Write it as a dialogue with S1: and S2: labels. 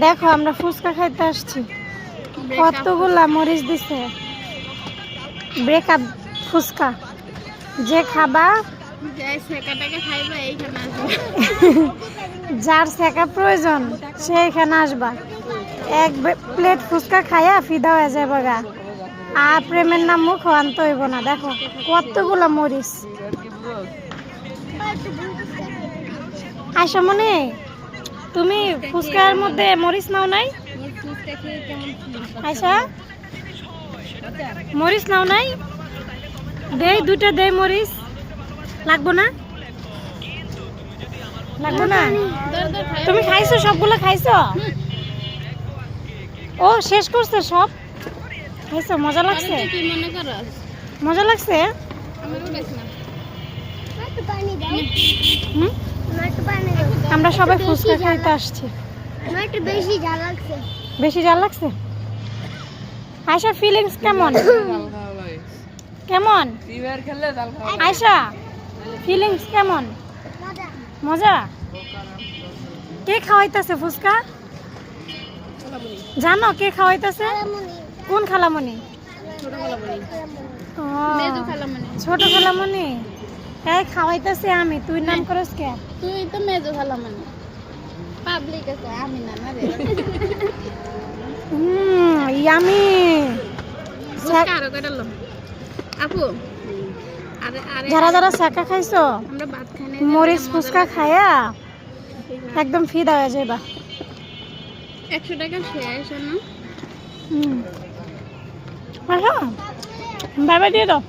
S1: দেখো আমরা ফুচকা খাইতে আসছি, কতগুলা মরিচ দিছে। ব্রেকআপ ফুচকা, যে খাবা যার সেকা প্রয়োজন সে এখানে আসবা। এক প্লেট ফুচকা খাইয়া ফিদা হয়ে যাবে গা। আর প্রেমের নাম মুখ আনতে হইব না। দেখো কতগুলা মরিচ। আয়শা মনে, তুমি ফুচকার মধ্যে মরিচ নাও নাই? আয়শা মরিচ নাও নাই? দেই দুইটা, দেই মরিচ। লাগবো না? লাগবো না? তুমি খাইছো? সবগুলো খাইছো? ও শেষ করছে সব? খাইছো? মজা লাগছে? মজা লাগছে? আমরা সবাই ফুচকা খাইতে আসছি। বেশি ঝাল লাগছে? আয়শা ফিলিংস কেমন? কেমন আয়শা ফিলিংস কেমন? মজা। কে খাওয়াইতেছে ফুচকা? জানো কে খাওয়াইতেছে? কোন খালামণি? ছোট খালামণি। এই খাওয়াইতেছে আমি। তুই নাম করস কে?
S2: তুই তো মেজো খালামণি। পাবলিক আছে, আমি না রে।
S1: ইয়ামি।
S2: আরো কাটালো আপু।
S1: যারা যারা সেকা খাইছো,
S2: আমরা ভাত খাই না,
S1: মরিচ ফুচকা খায়া একদম ফিদা হয়ে যাবা।
S2: 100 টাকা শেষ না?
S1: বাবা দিয়ে দাও।